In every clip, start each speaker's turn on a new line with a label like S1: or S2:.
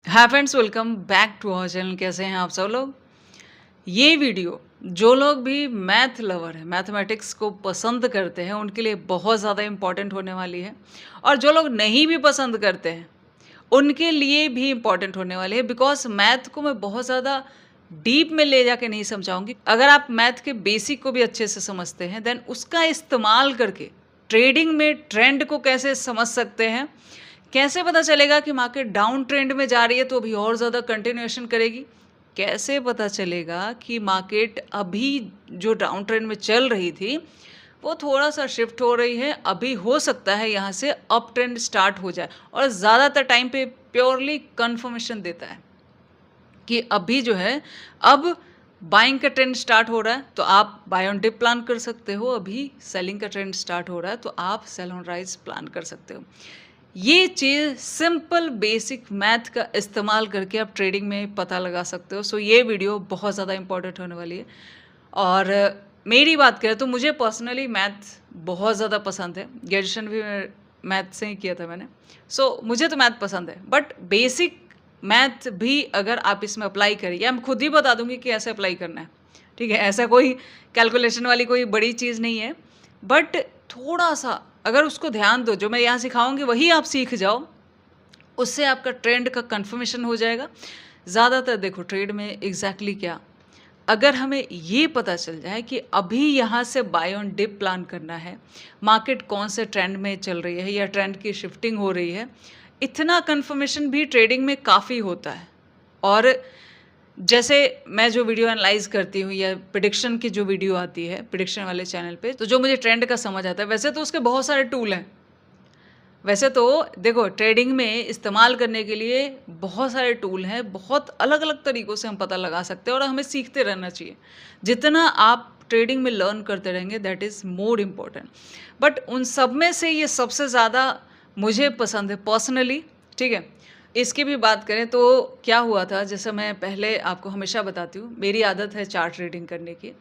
S1: Hi friends, welcome back to our channel. कैसे हैं आप सब लोग? ये वीडियो जो लोग भी मैथ लवर हैं, मैथमेटिक्स को पसंद करते हैं, उनके लिए बहुत ज़्यादा इम्पॉर्टेंट होने वाली है। और जो लोग नहीं भी पसंद करते हैं, उनके लिए भी इम्पॉर्टेंट होने वाली है। बिकॉज मैथ को मैं बहुत ज़्यादा डीप में ले जाके नहीं समझाऊंगी। अगर आप मैथ के बेसिक को भी अच्छे से समझते हैं, देन उसका इस्तेमाल करके ट्रेडिंग में ट्रेंड को कैसे समझ सकते हैं, कैसे पता चलेगा कि मार्केट डाउन ट्रेंड में जा रही है तो अभी और ज़्यादा कंटिन्यूएशन करेगी, कैसे पता चलेगा कि मार्केट अभी जो डाउन ट्रेंड में चल रही थी वो थोड़ा सा शिफ्ट हो रही है, अभी हो सकता है यहाँ से अप ट्रेंड स्टार्ट हो जाए। और ज़्यादातर टाइम पे प्योरली कंफर्मेशन देता है कि अभी जो है अब बाइंग का ट्रेंड स्टार्ट हो रहा है तो आप बाय ऑन डिप प्लान कर सकते हो, अभी सेलिंग का ट्रेंड स्टार्ट हो रहा है तो आप सेल ऑन राइज प्लान कर सकते हो। ये चीज़ सिंपल बेसिक मैथ का इस्तेमाल करके आप ट्रेडिंग में पता लगा सकते हो। सो ये वीडियो बहुत ज़्यादा इंपॉर्टेंट होने वाली है। और मेरी बात करें तो मुझे पर्सनली मैथ बहुत ज़्यादा पसंद है। ग्रेजुएशन भी मैथ से ही किया था मैंने। सो मुझे तो मैथ पसंद है, बट बेसिक मैथ भी अगर आप इसमें अप्लाई करें, या मैं खुद ही बता दूंगी कि ऐसे अप्लाई करना है, ठीक है। ऐसा कोई कैलकुलेशन वाली कोई बड़ी चीज़ नहीं है, बट थोड़ा सा अगर उसको ध्यान दो, जो मैं यहाँ सिखाऊंगी वही आप सीख जाओ, उससे आपका ट्रेंड का कंफर्मेशन हो जाएगा। ज़्यादातर देखो ट्रेड में एग्जैक्टली क्या, अगर हमें ये पता चल जाए कि अभी यहाँ से बाय ऑन डिप प्लान करना है, मार्केट कौन से ट्रेंड में चल रही है या ट्रेंड की शिफ्टिंग हो रही है, इतना कंफर्मेशन भी ट्रेडिंग में काफ़ी होता है। और जैसे मैं जो वीडियो एनालाइज करती हूँ या प्रिडिक्शन की जो वीडियो आती है प्रिडिक्शन वाले चैनल पे, तो जो मुझे ट्रेंड का समझ आता है, वैसे तो उसके बहुत सारे टूल हैं। वैसे तो देखो ट्रेडिंग में इस्तेमाल करने के लिए बहुत सारे टूल हैं, बहुत अलग अलग तरीक़ों से हम पता लगा सकते हैं और हमें सीखते रहना चाहिए। जितना आप ट्रेडिंग में लर्न करते रहेंगे, that is more important. But उन सब में से ये सबसे ज़्यादा मुझे पसंद है पर्सनली, ठीक है। इसकी भी बात करें तो क्या हुआ था, जैसे मैं पहले आपको हमेशा बताती हूँ, मेरी आदत है चार्ट रीडिंग करने की।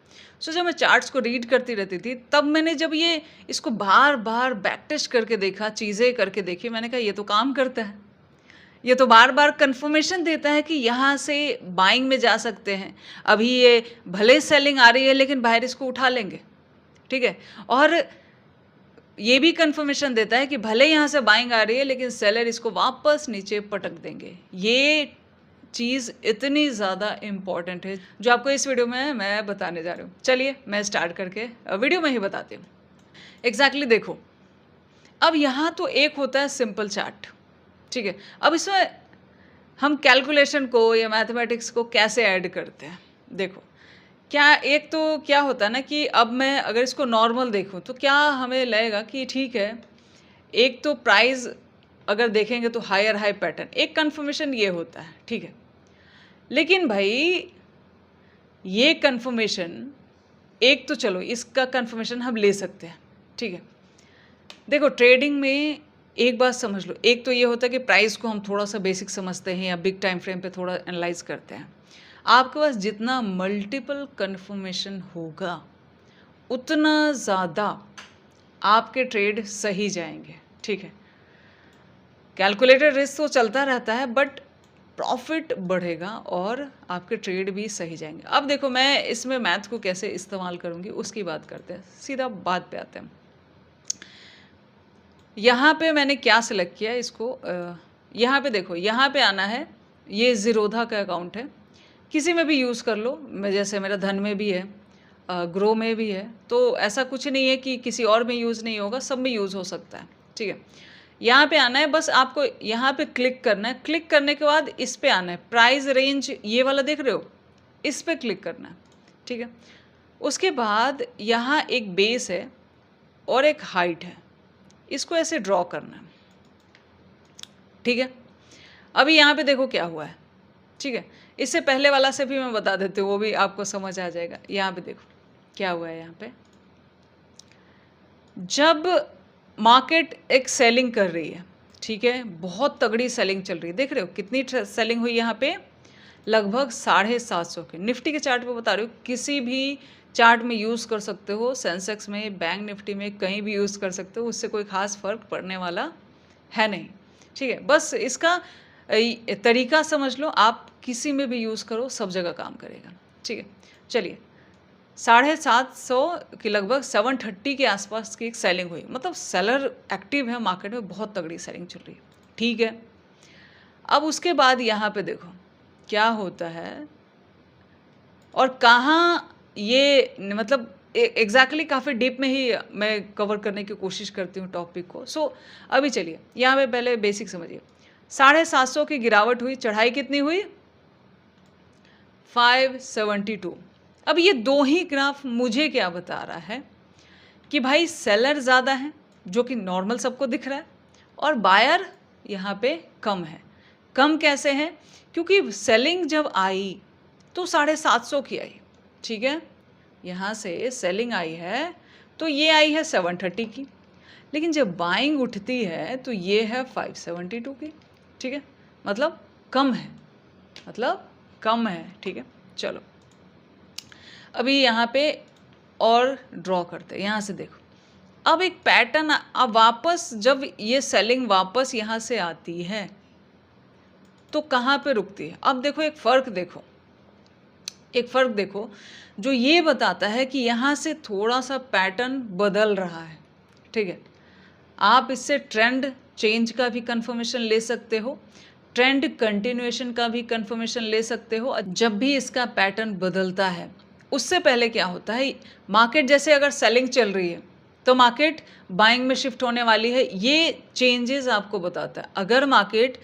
S1: सो जब मैं चार्ट्स को रीड करती रहती थी, तब मैंने जब ये इसको बार बार बैक टेस्ट करके देखा, चीज़ें करके देखी, मैंने कहा ये तो काम करता है। ये तो बार बार कंफर्मेशन देता है कि यहाँ से बाइंग में जा सकते हैं। अभी ये भले सेलिंग आ रही है लेकिन बाहर इसको उठा लेंगे, ठीक है। और ये भी कंफर्मेशन देता है कि भले यहाँ से बाइंग आ रही है लेकिन सेलर इसको वापस नीचे पटक देंगे। ये चीज़ इतनी ज़्यादा इम्पॉर्टेंट है जो आपको इस वीडियो में मैं बताने जा रही हूँ। चलिए मैं स्टार्ट करके वीडियो में ही बताती हूँ। एग्जैक्टली देखो, अब यहाँ तो एक होता है सिंपल चार्ट, ठीक है। अब इसमें हम कैलकुलेशन को या मैथमेटिक्स को कैसे ऐड करते हैं, देखो क्या, एक तो क्या होता है ना कि अब मैं अगर इसको नॉर्मल देखूं तो क्या हमें लगेगा कि ठीक है, एक तो प्राइस अगर देखेंगे तो हायर हाई पैटर्न, एक कंफर्मेशन ये होता है, ठीक है। लेकिन भाई ये कंफर्मेशन, एक तो चलो इसका कंफर्मेशन हम ले सकते हैं, ठीक है। देखो ट्रेडिंग में एक बात समझ लो, एक तो ये होता है कि प्राइस को हम थोड़ा सा बेसिक समझते हैं या बिग टाइम फ्रेम पे थोड़ा एनालाइज करते हैं। आपके पास जितना मल्टीपल कन्फर्मेशन होगा उतना ज़्यादा आपके ट्रेड सही जाएंगे, ठीक है। कैलकुलेटेड रिस्क तो चलता रहता है, बट प्रॉफिट बढ़ेगा और आपके ट्रेड भी सही जाएंगे। अब देखो मैं इसमें मैथ को कैसे इस्तेमाल करूँगी उसकी बात करते हैं, सीधा बात पे आते हैं। यहाँ पे मैंने क्या सिलेक्ट किया इसको, यहाँ पे देखो, यहाँ पे आना है, ये ज़ीरोधा का अकाउंट है, किसी में भी यूज़ कर लो। मैं जैसे मेरा धन में भी है, ग्रो में भी है, तो ऐसा कुछ नहीं है कि किसी और में यूज़ नहीं होगा, सब में यूज़ हो सकता है, ठीक है। यहाँ पे आना है, बस आपको यहाँ पे क्लिक करना है। क्लिक करने के बाद इस पे आना है, प्राइस रेंज ये वाला देख रहे हो, इस पे क्लिक करना है, ठीक है। उसके बाद यहाँ एक बेस है और एक हाइट है, इसको ऐसे ड्रॉ करना है, ठीक है। अभी यहाँ पे देखो क्या हुआ है, ठीक है। इससे पहले वाला से भी मैं बता देती हूँ, वो भी आपको समझ आ जाएगा। यहाँ पे देखो क्या हुआ है, यहाँ पे जब मार्केट एक सेलिंग कर रही है, ठीक है, बहुत तगड़ी सेलिंग चल रही है, देख रहे हो कितनी सेलिंग हुई यहाँ पे, लगभग 750 के। निफ्टी के चार्ट पे बता रही हूँ, किसी भी चार्ट में यूज़ कर सकते हो, सेंसेक्स में, बैंक निफ्टी में, कहीं भी यूज़ कर सकते हो, उससे कोई ख़ास फर्क पड़ने वाला है नहीं, ठीक है। बस इसका तरीका समझ लो, आप किसी में भी यूज़ करो, सब जगह काम करेगा। ठीक है, चलिए 750 के लगभग 730 के आसपास की एक सेलिंग हुई, मतलब सेलर एक्टिव है मार्केट में, बहुत तगड़ी सेलिंग चल रही है। ठीक है, अब उसके बाद यहाँ पे देखो क्या होता है और कहाँ ये मतलब एग्जैक्टली काफ़ी डीप में ही मैं कवर करने की कोशिश करती हूँ टॉपिक को। सो अभी चलिए यहाँ पे पहले बेसिक समझिए। 750 की गिरावट हुई, चढ़ाई कितनी हुई? 572। अब ये दो ही ग्राफ मुझे क्या बता रहा है कि भाई सेलर ज़्यादा है, जो कि नॉर्मल सबको दिख रहा है, और बायर यहाँ पे कम है। कम कैसे है? क्योंकि सेलिंग जब आई तो 750 की आई। ठीक है, यहाँ से सेलिंग आई है तो ये आई है 730 की, लेकिन जब बाइंग उठती है तो ये है 572 की। ठीक है, मतलब कम है, मतलब कम है। ठीक है, चलो अभी यहाँ पे और ड्रॉ करते हैं। यहाँ से देखो, अब एक पैटर्न, अब वापस जब ये सेलिंग वापस यहाँ से आती है तो कहाँ पे रुकती है? अब देखो एक फ़र्क देखो, एक फ़र्क देखो जो ये बताता है कि यहाँ से थोड़ा सा पैटर्न बदल रहा है। ठीक है, आप इससे ट्रेंड चेंज का भी कंफर्मेशन ले सकते हो, ट्रेंड कंटिन्यूएशन का भी कंफर्मेशन ले सकते हो। जब भी इसका पैटर्न बदलता है उससे पहले क्या होता है, मार्केट जैसे अगर सेलिंग चल रही है तो मार्केट बाइंग में शिफ्ट होने वाली है, ये चेंजेस आपको बताता है। अगर मार्केट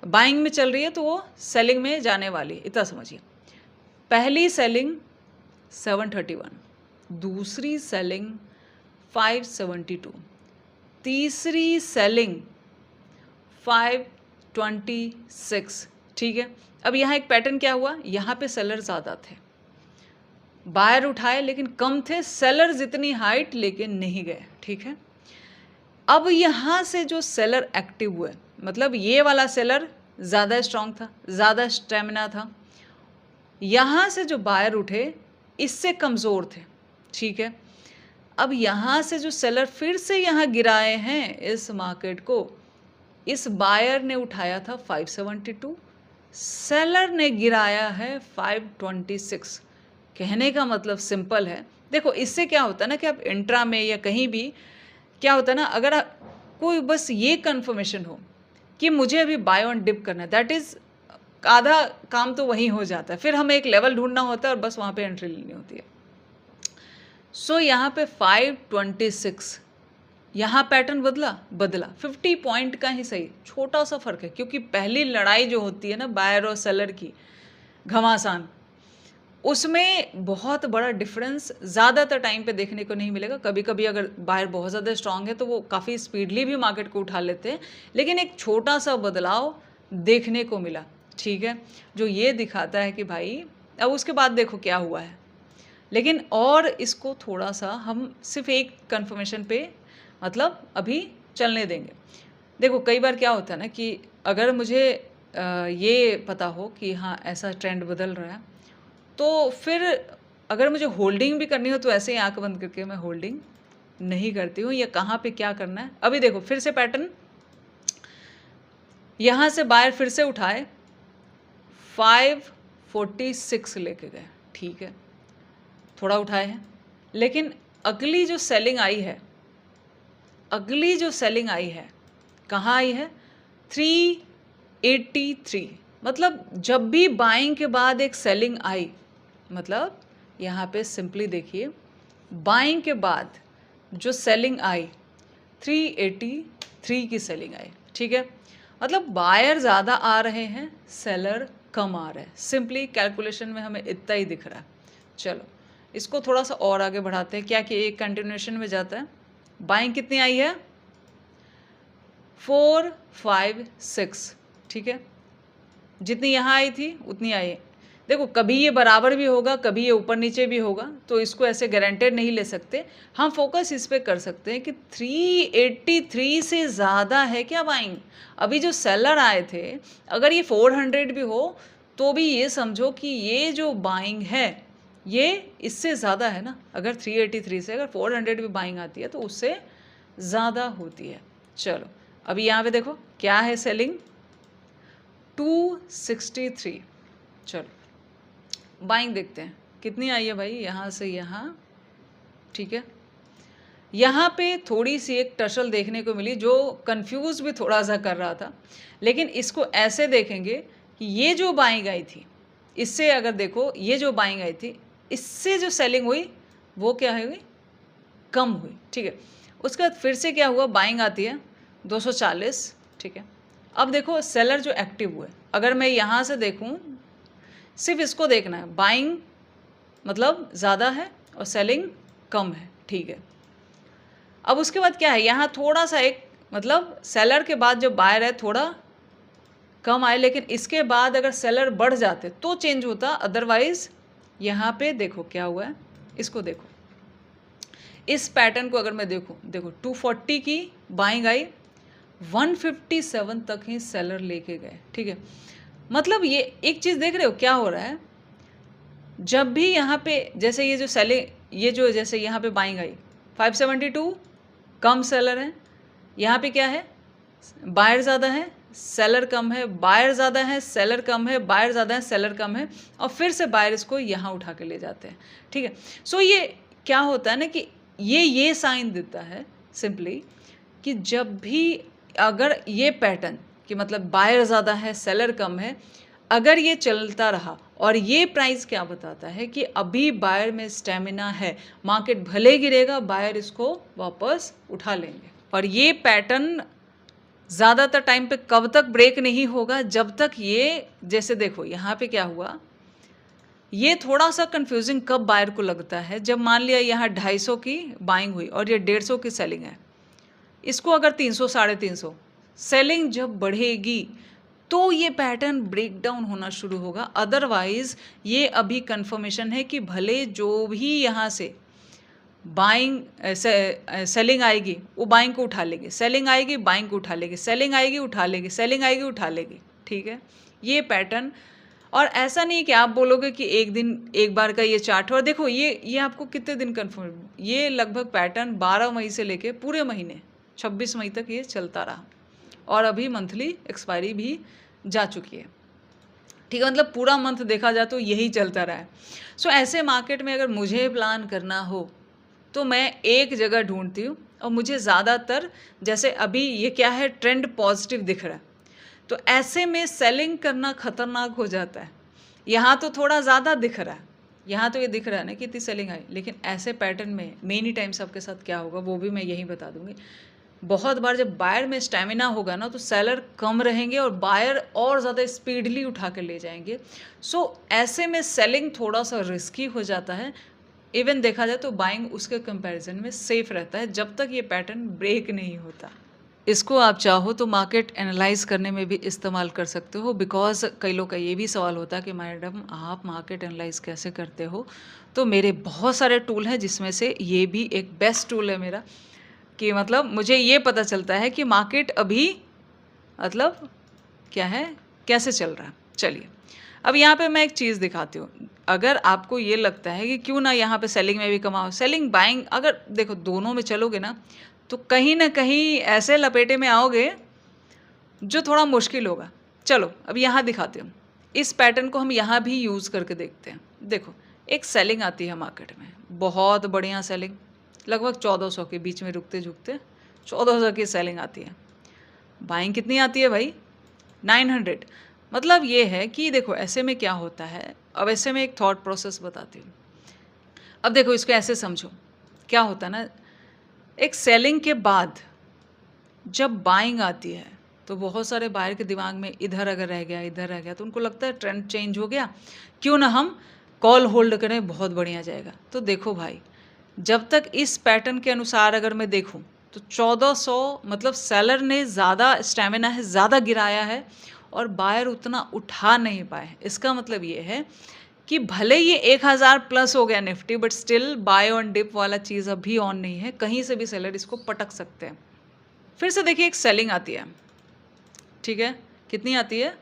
S1: बाइंग में चल रही है तो वो सेलिंग में जाने वाली है, इतना समझिए। पहली सेलिंग 731, दूसरी सेलिंग 572, तीसरी सेलिंग 526। ठीक है, अब यहाँ एक पैटर्न क्या हुआ, यहाँ पे सेलर ज़्यादा थे, बायर उठाए लेकिन कम थे, सेलर इतनी हाइट लेके नहीं गए। ठीक है, अब यहाँ से जो सेलर एक्टिव हुए, मतलब ये वाला सेलर ज़्यादा स्ट्रांग था, ज़्यादा स्टेमिना था, यहाँ से जो बायर उठे इससे कमज़ोर थे। ठीक है, अब यहाँ से जो सेलर फिर से यहाँ गिराए हैं इस मार्केट को, इस बायर ने उठाया था 572, सेलर ने गिराया है 526। कहने का मतलब सिंपल है। देखो इससे क्या होता है ना कि आप इंट्रा में या कहीं भी क्या होता है ना, अगर कोई बस ये कंफर्मेशन हो कि मुझे अभी बाय ऑन डिप करना है, दैट इज़ आधा काम तो वहीं हो जाता है। फिर हमें एक लेवल ढूंढना होता है और बस वहाँ पे एंट्री लेनी होती है। सो यहाँ पे 526, यहाँ पैटर्न बदला 50 पॉइंट का ही सही, छोटा सा फर्क है, क्योंकि पहली लड़ाई जो होती है ना बायर और सेलर की, घमासान, उसमें बहुत बड़ा डिफरेंस ज़्यादातर टाइम पे देखने को नहीं मिलेगा। कभी कभी अगर बायर बहुत ज़्यादा स्ट्रांग है तो वो काफ़ी स्पीडली भी मार्केट को उठा लेते हैं, लेकिन एक छोटा सा बदलाव देखने को मिला। ठीक है, जो ये दिखाता है कि भाई अब उसके बाद देखो क्या हुआ है, लेकिन और इसको थोड़ा सा हम सिर्फ एक कंफर्मेशन पे मतलब अभी चलने देंगे। देखो कई बार क्या होता है ना कि अगर मुझे ये पता हो कि हाँ ऐसा ट्रेंड बदल रहा है, तो फिर अगर मुझे होल्डिंग भी करनी हो तो ऐसे ही आंख बंद करके मैं होल्डिंग नहीं करती हूँ, या कहाँ पे क्या करना है। अभी देखो फिर से पैटर्न, यहाँ से बायर फिर से उठाए 546 लेके गए। ठीक है, थोड़ा उठाए हैं, लेकिन अगली जो सेलिंग आई है, अगली जो सेलिंग आई है कहाँ आई है? 383। मतलब जब भी बाइंग के बाद एक सेलिंग आई, मतलब यहाँ पे सिंपली देखिए, बाइंग के बाद जो सेलिंग आई 383 की सेलिंग आई। ठीक है, मतलब बायर ज़्यादा आ रहे हैं, सेलर कम आ रहे हैं। सिंपली कैलकुलेशन में हमें इतना ही दिख रहा है। चलो इसको थोड़ा सा और आगे बढ़ाते हैं, क्या कि एक कंटिन्यूएशन में जाता है। बाइंग कितनी आई है? 456। ठीक है, जितनी यहाँ आई थी उतनी आई है। देखो कभी ये बराबर भी होगा, कभी ये ऊपर नीचे भी होगा, तो इसको ऐसे गारंटेड नहीं ले सकते। हम फोकस इस पे कर सकते हैं कि 383 से ज़्यादा है क्या बाइंग? अभी जो सेलर आए थे, अगर ये 400 भी हो तो भी ये समझो कि ये जो बाइंग है ये इससे ज़्यादा है ना। अगर 383 से अगर 400 भी बाइंग आती है तो उससे ज़्यादा होती है। चलो अभी यहाँ पे देखो क्या है सेलिंग, 163। चलो बाइंग देखते हैं कितनी आई है भाई, यहाँ से यहाँ, ठीक है। यहाँ पे थोड़ी सी एक टसल देखने को मिली जो कंफ्यूज भी थोड़ा सा कर रहा था, लेकिन इसको ऐसे देखेंगे कि ये जो बाइंग आई थी, इससे अगर देखो ये जो बाइंग आई थी, इससे जो सेलिंग हुई वो क्या हुई, कम हुई, ठीक है। उसके बाद फिर से क्या हुआ, बाइंग आती है 240, ठीक है। अब देखो सेलर जो एक्टिव हुए, अगर मैं यहाँ से देखूँ, सिर्फ इसको देखना है, बाइंग मतलब ज़्यादा है और सेलिंग कम है, ठीक है। अब उसके बाद क्या है, यहाँ थोड़ा सा एक मतलब सेलर के बाद जो बायर है थोड़ा कम आए, लेकिन इसके बाद अगर सेलर बढ़ जाते तो चेंज होता, अदरवाइज यहाँ पे देखो क्या हुआ है, इसको देखो, इस पैटर्न को अगर मैं देखूँ, देखो 240 की बाइंग आई, 157 तक ही सेलर लेके गए, ठीक है। मतलब ये एक चीज़ देख रहे हो क्या हो रहा है, जब भी यहाँ पे जैसे ये जो सेलिंग, ये जो जैसे यहाँ पे बाइंग आई 572, कम सेलर है, यहाँ पे क्या है, बायर ज़्यादा है सेलर कम है, बायर ज़्यादा है सेलर कम है, बायर ज़्यादा है सेलर कम है, और फिर से बायर इसको यहाँ उठा के ले जाते हैं, ठीक है। सो ये क्या होता है ना कि ये साइन देता है सिंपली कि जब भी अगर ये पैटर्न कि मतलब बायर ज़्यादा है सेलर कम है, अगर ये चलता रहा, और ये प्राइस क्या बताता है कि अभी बायर में स्टेमिना है, मार्केट भले गिरेगा बायर इसको वापस उठा लेंगे। और ये पैटर्न ज़्यादातर टाइम पे कब तक ब्रेक नहीं होगा, जब तक ये, जैसे देखो यहाँ पे क्या हुआ, ये थोड़ा सा कंफ्यूजिंग कब बायर को लगता है, जब मान लिया यहाँ 250 की बाइंग हुई और ये 150 की सेलिंग है, इसको अगर 300 350 सेलिंग जब बढ़ेगी तो ये पैटर्न ब्रेक डाउन होना शुरू होगा। अदरवाइज ये अभी कंफर्मेशन है कि भले जो भी यहाँ से बाइंग सेलिंग आएगी वो बाइंग को उठा लेगी, सेलिंग आएगी बाइंग को उठा लेगी, सेलिंग आएगी उठा लेगी, सेलिंग आएगी उठा लेगी, ठीक है, ये पैटर्न। और ऐसा नहीं कि आप बोलोगे कि एक दिन एक बार का ये चार्ट, और देखो ये आपको कितने दिन कन्फर्म, ये लगभग पैटर्न 12 मई से लेके पूरे महीने 26 मई तक ये चलता रहा, और अभी मंथली एक्सपायरी भी जा चुकी है, ठीक है। मतलब पूरा मंथ देखा जाए तो यही चलता रहा है। सो ऐसे मार्केट में अगर मुझे प्लान करना हो तो मैं एक जगह ढूंढती हूँ, और मुझे ज़्यादातर जैसे अभी ये क्या है, ट्रेंड पॉजिटिव दिख रहा है, तो ऐसे में सेलिंग करना खतरनाक हो जाता है। यहाँ तो थोड़ा ज़्यादा दिख रहा है, यहाँ तो ये दिख रहा है ना कि इतनी सेलिंग आई, लेकिन ऐसे पैटर्न में मेनी टाइम्स आपके साथ क्या होगा वो भी मैं यही बता दूंगी। बहुत बार जब बायर में स्टेमिना होगा ना तो सेलर कम रहेंगे और बायर और ज़्यादा स्पीडली उठा कर ले जाएंगे। सो ऐसे में सेलिंग थोड़ा सा रिस्की हो जाता है। इवन देखा जाए तो बाइंग उसके कंपैरिजन में सेफ रहता है जब तक ये पैटर्न ब्रेक नहीं होता। इसको आप चाहो तो मार्केट एनालाइज करने में भी इस्तेमाल कर सकते हो, बिकॉज कई लोग का ये भी सवाल होता है कि मैडम आप मार्केट एनालाइज कैसे करते हो। तो मेरे बहुत सारे टूल हैं जिसमें से ये भी एक बेस्ट टूल है मेरा, कि मतलब मुझे ये पता चलता है कि मार्केट अभी मतलब क्या है, कैसे चल रहा है। चलिए अब यहाँ पे मैं एक चीज़ दिखाती हूँ। अगर आपको ये लगता है कि क्यों ना यहाँ पे सेलिंग में भी कमाओ, सेलिंग बाइंग अगर देखो दोनों में चलोगे ना तो कहीं ना कहीं ऐसे लपेटे में आओगे जो थोड़ा मुश्किल होगा। चलो अब यहाँ दिखाती हूँ, इस पैटर्न को हम यहाँ भी यूज़ करके देखते हैं। देखो एक सेलिंग आती है मार्केट में, बहुत बढ़िया सेलिंग, लगभग 1400 के बीच में रुकते झुकते 1400 की सेलिंग आती है। बाइंग कितनी आती है भाई, 900। मतलब ये है कि देखो ऐसे में क्या होता है। अब ऐसे में एक थॉट प्रोसेस बताती हूँ। अब देखो इसको ऐसे समझो, क्या होता है ना, एक सेलिंग के बाद जब बाइंग आती है तो बहुत सारे बायर के दिमाग में इधर अगर रह गया इधर रह गया तो उनको लगता है ट्रेंड चेंज हो गया, क्यों ना हम कॉल होल्ड करें, बहुत बढ़िया जाएगा। तो देखो भाई जब तक इस पैटर्न के अनुसार अगर मैं देखूं तो 1400 मतलब सेलर ने ज़्यादा स्टेमिना है, ज़्यादा गिराया है और बायर उतना उठा नहीं पाए। इसका मतलब ये है कि भले ये 1000 प्लस हो गया Nifty, but still buy on dip वाला चीज़ अभी ऑन नहीं है, कहीं से भी सेलर इसको पटक सकते हैं। फिर से देखिए एक सेलिंग आती है, ठीक है, कितनी आती है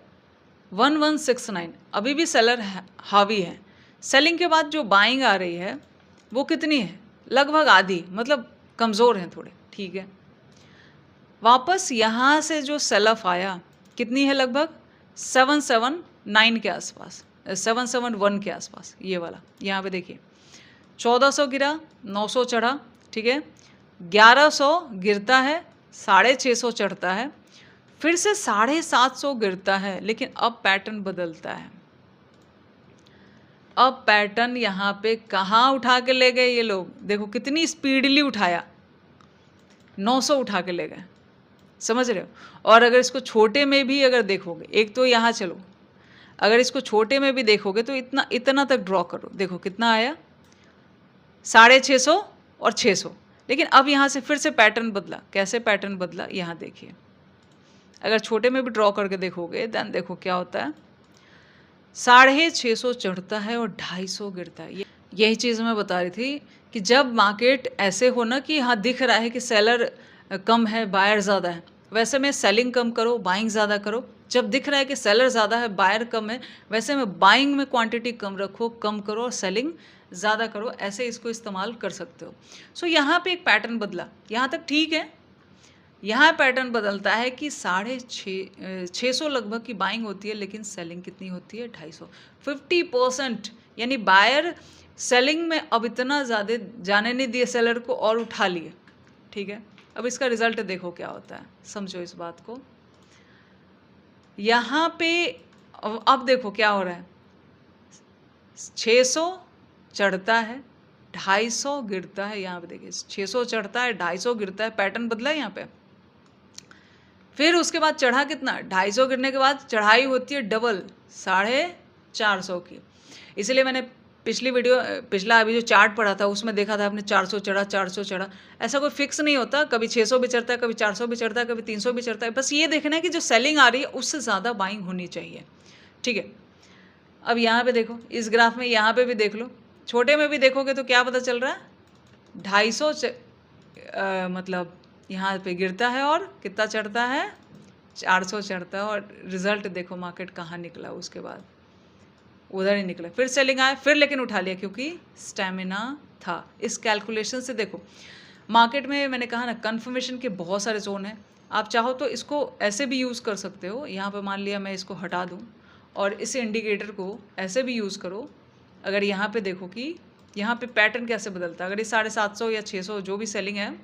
S1: 1169, अभी भी सेलर हावी है। सेलिंग के बाद जो बाइंग आ रही है वो कितनी है, लगभग आधी, मतलब कमज़ोर हैं थोड़े, ठीक है। वापस यहाँ से जो सेल ऑफ आया कितनी है, लगभग 779 के आसपास, 771 के आसपास, ये वाला यहाँ पे देखिए 1400 गिरा, 900 चढ़ा, ठीक है, 1100 गिरता है, 650 चढ़ता है, फिर से 750 गिरता है, लेकिन अब पैटर्न बदलता है। अब पैटर्न यहाँ पे कहाँ उठा के ले गए ये लोग, देखो कितनी स्पीडली उठाया, 900 उठा के ले गए, समझ रहे हो। और अगर इसको छोटे में भी अगर देखोगे, एक तो यहाँ चलो, अगर इसको छोटे में भी देखोगे तो इतना इतना तक ड्रॉ करो, देखो कितना आया, 650 और 600, लेकिन अब यहाँ से फिर से पैटर्न बदला। कैसे पैटर्न बदला, यहाँ देखिए, अगर छोटे में भी ड्रॉ करके देखोगे देन देखो क्या होता है, 650 चढ़ता है और 250 गिरता है। यही चीज़ मैं बता रही थी कि जब मार्केट ऐसे हो ना कि हाँ दिख रहा है कि सेलर कम है बायर ज़्यादा है, वैसे में सेलिंग कम करो, बाइंग ज़्यादा करो। जब दिख रहा है कि सेलर ज़्यादा है बायर कम है, वैसे में बाइंग में क्वांटिटी कम रखो, कम करो, और सेलिंग ज़्यादा करो। ऐसे इसको इस्तेमाल कर सकते हो। सो यहाँ पे एक पैटर्न बदला, यहाँ तक ठीक है। यहाँ पैटर्न बदलता है कि 650 लगभग की बाइंग होती है, लेकिन सेलिंग कितनी होती है, 250, 50%। यानी बायर सेलिंग में अब इतना ज़्यादा जाने नहीं दिए सेलर को और उठा लिए, ठीक है। अब इसका रिजल्ट देखो क्या होता है, समझो इस बात को। यहाँ पे अब देखो क्या हो रहा है, 600 चढ़ता है, 250 गिरता है। यहाँ पे देखिए 600 चढ़ता है, 250 गिरता है, पैटर्न बदला है यहाँ पे। फिर उसके बाद चढ़ा कितना, 250 गिरने के बाद चढ़ाई होती है डबल, 450 की। इसलिए मैंने पिछला अभी जो चार्ट पढ़ा था उसमें देखा था आपने, 400 चढ़ा, 400 चढ़ा। ऐसा कोई फिक्स नहीं होता, कभी 600 भी चढ़ता है, कभी 400 भी चढ़ता है, कभी 300 भी चढ़ता है। बस ये देखना है कि जो सेलिंग आ रही है उससे ज़्यादा बाइंग होनी चाहिए, ठीक है। अब यहाँ पे देखो, इस ग्राफ में यहाँ पे भी देख लो, छोटे में भी देखोगे तो क्या पता चल रहा है, 250 मतलब यहाँ पे गिरता है और कितना चढ़ता है, 400 चढ़ता है। और रिजल्ट देखो मार्केट कहाँ निकला, उसके बाद उधर ही निकला। फिर सेलिंग आया, फिर लेकिन उठा लिया क्योंकि स्टेमिना था। इस कैलकुलेशन से देखो मार्केट में मैंने कहा ना, कन्फर्मेशन के बहुत सारे जोन हैं। आप चाहो तो इसको ऐसे भी यूज़ कर सकते हो। यहाँ पे मान लिया मैं इसको हटा दूँ और इस इंडिकेटर को ऐसे भी यूज़ करो। अगर यहाँ पे देखो कि यहाँ पे पैटर्न कैसे बदलता है, अगर ये 750 या 600 जो भी सेलिंग है,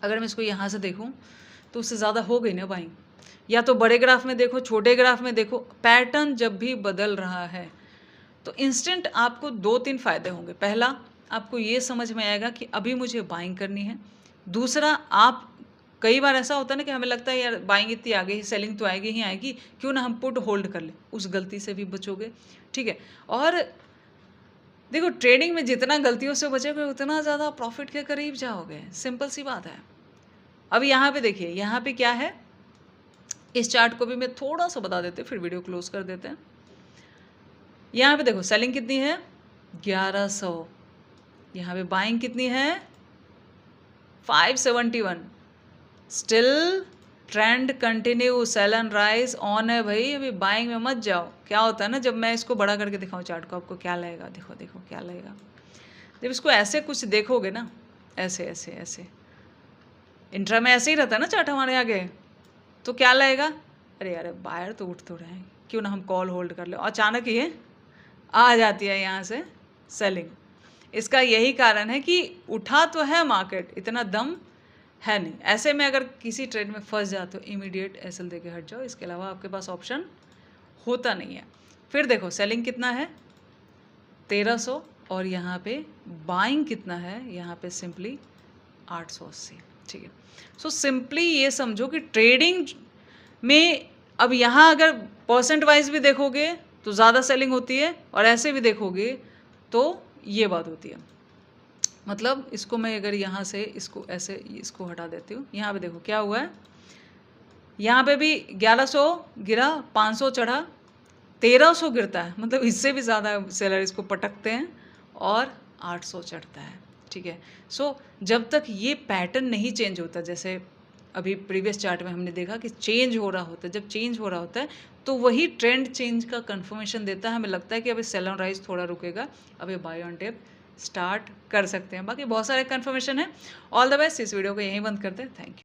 S1: अगर मैं इसको यहाँ से देखूँ तो उससे ज़्यादा हो गई ना बाइंग। या तो बड़े ग्राफ में देखो, छोटे ग्राफ में देखो, पैटर्न जब भी बदल रहा है तो इंस्टेंट आपको 2-3 फ़ायदे होंगे। पहला, आपको ये समझ में आएगा कि अभी मुझे बाइंग करनी है। दूसरा, आप कई बार ऐसा होता है ना कि हमें लगता है यार बाइंग इतनी आ गई, सेलिंग तो आएगी ही आएगी, क्यों ना हम पुट होल्ड कर लें, उस गलती से भी बचोगे, ठीक है। और देखो ट्रेडिंग में जितना गलतियों से बचोगे उतना ज़्यादा प्रॉफिट के करीब जाओगे, सिंपल सी बात है। अब यहाँ पे देखिए, यहाँ पे क्या है, इस चार्ट को भी मैं थोड़ा सा बता देते, फिर वीडियो क्लोज कर देते हैं। यहाँ पे देखो सेलिंग कितनी है, 1100। यहाँ पे बाइंग कितनी है, 571। Still trend continue, sell and rise on है भाई, अभी बाइंग में मत जाओ। क्या होता है ना, जब मैं इसको बड़ा करके दिखाऊं चार्ट को, आपको क्या लगेगा, देखो देखो क्या लगेगा। जब इसको ऐसे कुछ देखोगे ना, ऐसे ऐसे ऐसे, इंट्रा में ऐसे ही रहता है ना चार्ट हमारे आगे, तो क्या लगेगा, अरे यार बायर तो उठ तो रहे हैं, क्यों ना हम कॉल होल्ड कर ले। अचानक ये आ जाती है यहाँ से सेलिंग। इसका यही कारण है कि उठा तो है मार्केट, इतना दम है नहीं। ऐसे में अगर किसी ट्रेड में फंस जाओ तो इमीडिएट एसएल देके हट जाओ, इसके अलावा आपके पास ऑप्शन होता नहीं है। फिर देखो सेलिंग कितना है, 1300, और यहाँ पे बाइंग कितना है, यहाँ पे सिंपली 880, ठीक है। सो सिंपली ये समझो कि ट्रेडिंग में अब यहाँ अगर परसेंट वाइज भी देखोगे तो ज़्यादा सेलिंग होती है, और ऐसे भी देखोगे तो ये बात होती है। मतलब इसको मैं अगर यहाँ से इसको ऐसे इसको हटा देती हूँ, यहाँ पे देखो क्या हुआ है, यहाँ पे भी 1100 गिरा, 500 चढ़ा, 1300 गिरता है, मतलब इससे भी ज़्यादा सेलर इसको पटकते हैं, और 800 चढ़ता है, ठीक है। सो जब तक ये पैटर्न नहीं चेंज होता, जैसे अभी प्रीवियस चार्ट में हमने देखा कि चेंज हो रहा होता है, जब चेंज हो रहा होता है तो वही ट्रेंड चेंज का कंफर्मेशन देता है। हमें लगता है कि अभी सेल ऑन राइज थोड़ा रुकेगा, अभी बाय ऑन टेप स्टार्ट कर सकते हैं। बाकी बहुत सारे कंफर्मेशन है। All the best. इस वीडियो को यहीं बंद करते हैं। Thank you.